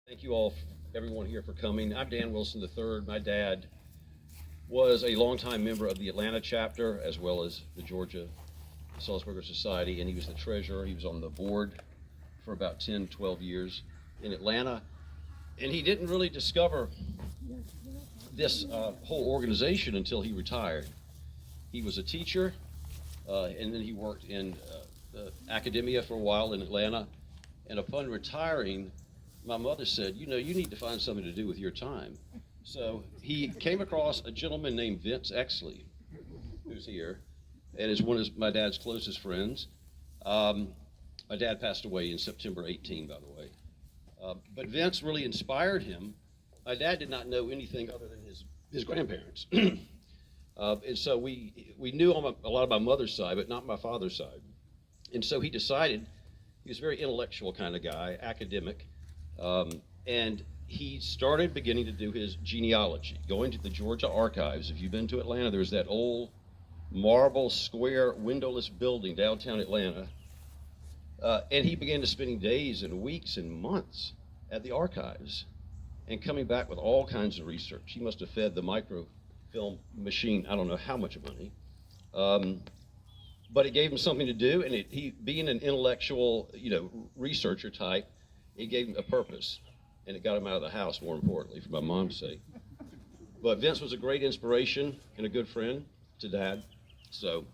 Thank you all, everyone here for coming. I'm Dan Wilson III. My dad was a longtime member of the Atlanta chapter as well as the Georgia Salzburger Society, and he was the treasurer. He was on the board for about 10, 12 years in Atlanta. And he didn't really discover this whole organization until he retired. He was a teacher, and then he worked in academia for a while in Atlanta. And upon retiring, my mother said, you need to find something to do with your time. So he came across a gentleman named Vince Exley, who's here, and is one of my dad's closest friends. My dad passed away in September 18, by the way. But Vince really inspired him. My dad did not know anything other than his grandparents. And so we knew a lot of my mother's side, but not my father's side. And so he decided, he was a very intellectual kind of guy, academic, and he started beginning to do his genealogy, going to the Georgia archives. If you've been to Atlanta, there's that old marble square windowless building downtown Atlanta. And he began to spending days and weeks and months at the archives and coming back with all kinds of research. He must have fed the microfilm machine, I don't know how much money. But it gave him something to do, and he being an intellectual, researcher type, it gave him a purpose, and it got him out of the house, more importantly, for my mom's sake. But Vince was a great inspiration and a good friend to Dad. So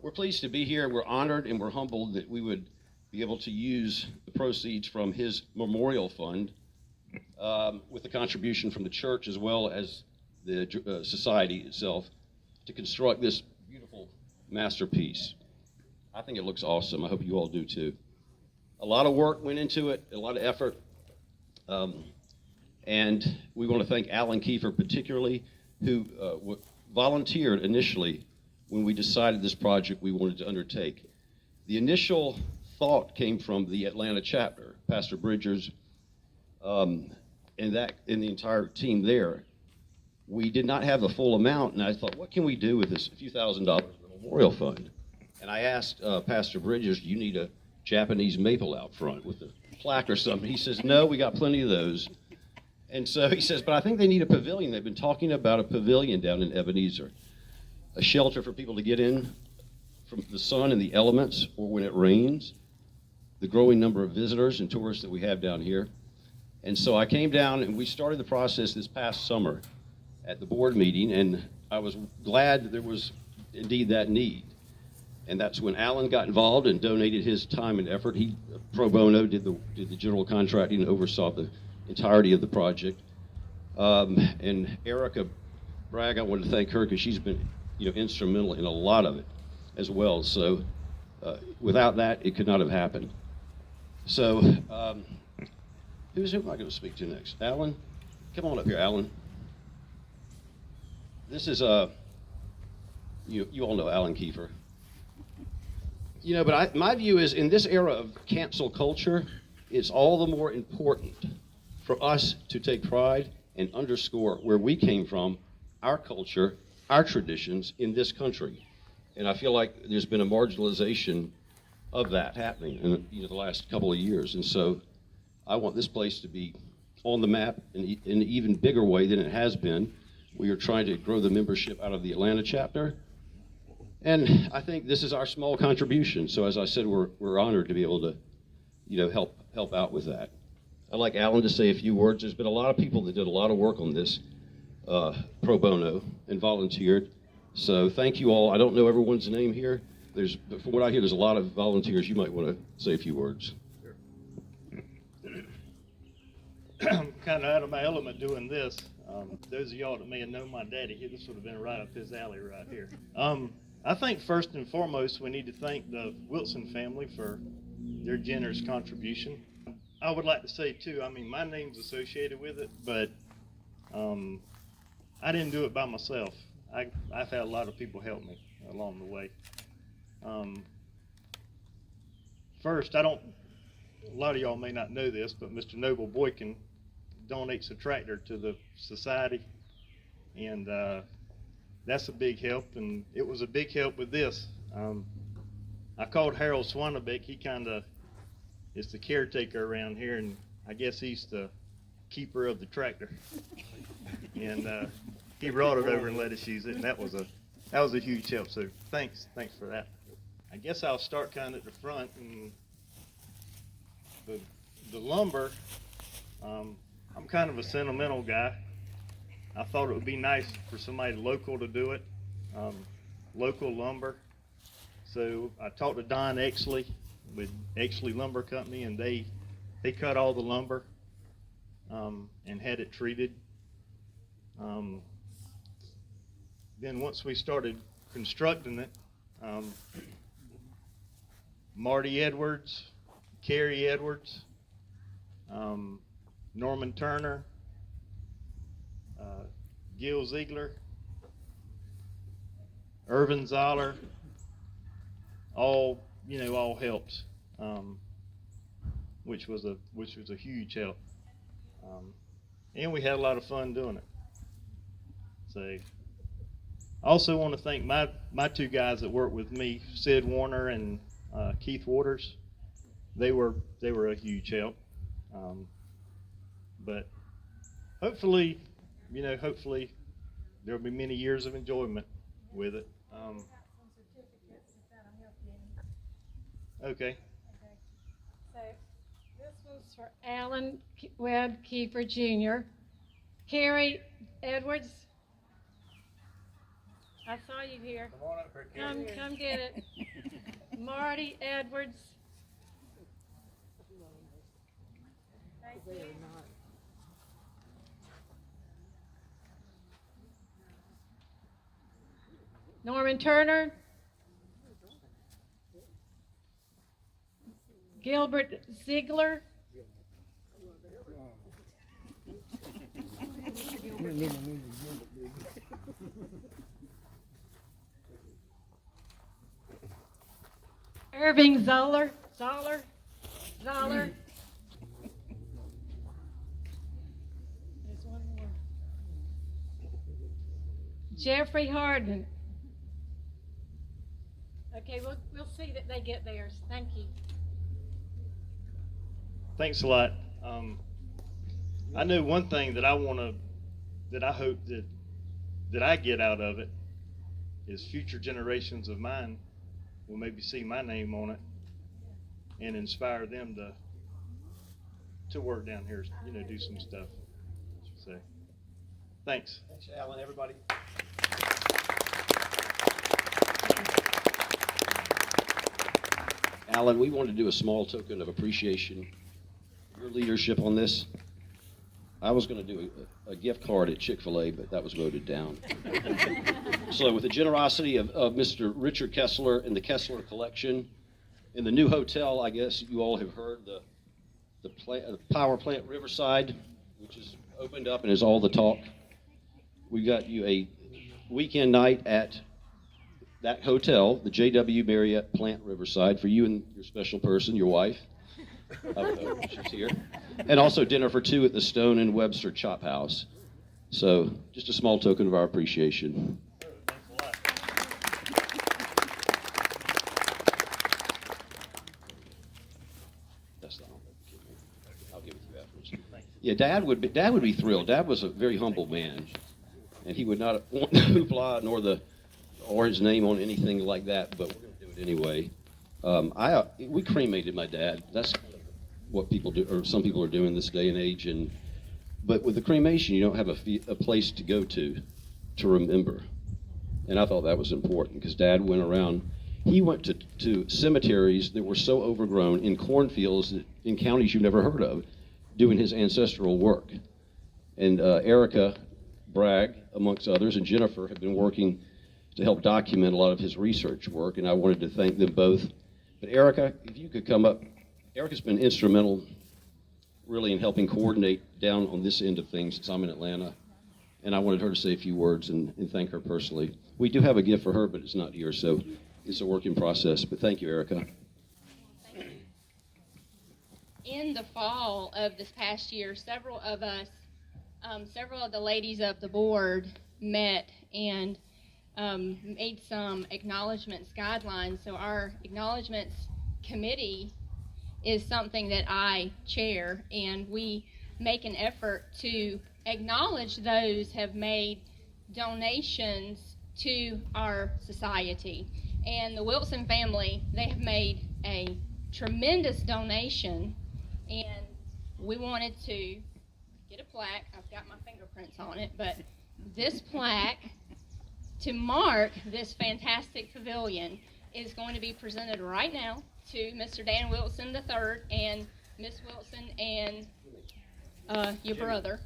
we're pleased to be here. We're honored and we're humbled that we would be able to use the proceeds from his memorial fund with the contribution from the church as well as the society itself to construct this beautiful masterpiece. I think it looks awesome. I hope you all do too. A lot of work went into it, a lot of effort. And we want to thank Alan Kiefer particularly, who volunteered initially when we decided this project we wanted to undertake. The initial thought came from the Atlanta chapter, Pastor Bridgers, and the entire team there. We did not have the full amount, and I thought, what can we do with this few $1,000s in the memorial fund? And I asked Pastor Bridgers, do you need a Japanese maple out front with a plaque or something? He says, no, we got plenty of those. And so he says, but I think they need a pavilion. They've been talking about a pavilion down in Ebenezer, a shelter for people to get in from the sun and the elements, or when it rains, the growing number of visitors and tourists that we have down here. And so I came down and we started the process this past summer at the board meeting, and I was glad that there was indeed that need. And that's when Alan got involved and donated his time and effort. He, pro bono, did the general contracting and oversaw the entirety of the project. And Erica Bragg, I wanted to thank her because she's been, instrumental in a lot of it as well. So without that, it could not have happened. So who am I going to speak to next? Alan? Come on up here, Alan. This is you all know Alan Kiefer. But my view is in this era of cancel culture, it's all the more important for us to take pride and underscore where we came from, our culture, our traditions in this country. And I feel like there's been a marginalization of that happening in the last couple of years. And so I want this place to be on the map in an even bigger way than it has been. We are trying to grow the membership out of the Atlanta chapter. And I think this is our small contribution. So as I said, we're honored to be able to, help out with that. I'd like Alan to say a few words. There's been a lot of people that did a lot of work on this pro bono and volunteered. So thank you all. I don't know everyone's name here. But from what I hear, there's a lot of volunteers. You might want to say a few words. Sure. I'm kind of out of my element doing this. Those of y'all that may have known my daddy, this would have been right up his alley right here. I think first and foremost, we need to thank the Wilson family for their generous contribution. I would like to say too, my name's associated with it, but I didn't do it by myself. I've had a lot of people help me along the way. First, a lot of y'all may not know this, but Mr. Noble Boykin donates a tractor to the society, and that's a big help, and it was a big help with this. I called Harold Swanebeck. He kind of is the caretaker around here, and I guess he's the keeper of the tractor. And he brought it over and let us use it, and that was a huge help. So thanks for that. I guess I'll start kind of at the front. And the lumber, I'm kind of a sentimental guy. I thought it would be nice for somebody local to do it, local lumber. So I talked to Don Exley with Exley Lumber Company, and they cut all the lumber and had it treated. Then once we started constructing it, Marty Edwards, Carrie Edwards, Norman Turner, Gil Ziegler, Irvin Zoller, all helped, which was a huge help, and we had a lot of fun doing it. So I also want to thank my two guys that worked with me, Sid Warner and Keith Waters. They were a huge help, but hopefully there'll be many years of enjoyment with it. Okay. So this one's for Alan Webb Kiefer Jr., Carrie Edwards. I saw you here. Come on up here, Carrie. Come get it. Marty Edwards. Thank you. Norman Turner. Gilbert Ziegler. Irving Zoller. There's one more. Jeffrey Hardin. Okay, we'll see that they get theirs. Thank you. Thanks a lot. I know one thing that I hope that I get out of it is future generations of mine will maybe see my name on it and inspire them to work down here, do some stuff. So, thanks. Thanks, Alan, everybody. Alan, we want to do a small token of appreciation for your leadership on this. I was going to do a gift card at Chick-fil-A, but that was voted down. So with the generosity of Mr. Richard Kessler and the Kessler Collection, in the new hotel, I guess you all have heard, the power plant Riverside, which is opened up and is all the talk. We got you a weekend night at that hotel, the JW Marriott Plant Riverside, for you and your special person, your wife. She's here. And also dinner for two at the Stone and Webster Chop House. So just a small token of our appreciation. That's the I'll give it to you afterwards. Yeah, Dad would be thrilled. Dad was a very humble man, and he would not want the hoopla or his name on anything like that. But we're going to do it anyway. We cremated my dad. That's what people do, or some people are doing this day and age. But with the cremation, you don't have a place to go to remember. And I thought that was important because Dad went around. He went to cemeteries that were so overgrown in cornfields in counties you've never heard of, doing his ancestral work. And Erica Bragg, amongst others, and Jennifer have been working to help document a lot of his research work, and I wanted to thank them both. But Erica, if you could come up. Erica's been instrumental, really, in helping coordinate down on this end of things since I'm in Atlanta, and I wanted her to say a few words and thank her personally. We do have a gift for her, but it's not here, so it's a work in process. But thank you, Erica. Thank you. In the fall of this past year, several of the ladies of the board met and made some acknowledgments guidelines. So our acknowledgments committee is something that I chair, and we make an effort to acknowledge those have made donations to our society. And the Wilson family, they have made a tremendous donation, and we wanted to get a plaque. I've got my fingerprints on it, but this plaque to mark this fantastic pavilion is going to be presented right now to Mr. Dan Wilson III and Miss Wilson and your brother.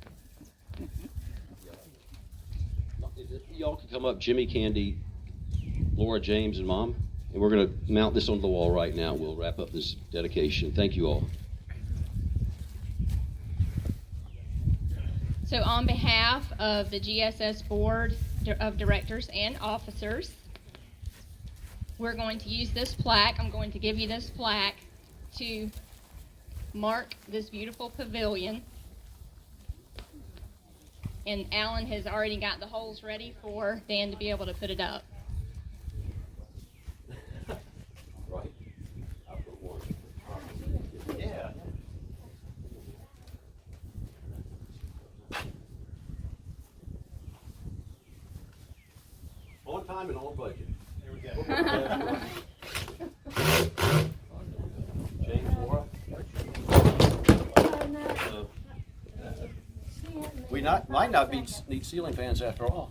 Y'all can come up, Jimmy, Candy, Laura, James, and Mom, and we're going to mount this onto the wall right now. We'll wrap up this dedication. Thank you all. So on behalf of the GSS Board of Directors and Officers, we're going to use this plaque. I'm going to give you this plaque to mark this beautiful pavilion. And Alan has already got the holes ready for Dan to be able to put it up. Right. I'll put one. Yeah. On time and on budget. Here we go. James, Laura. We might not need ceiling fans after all.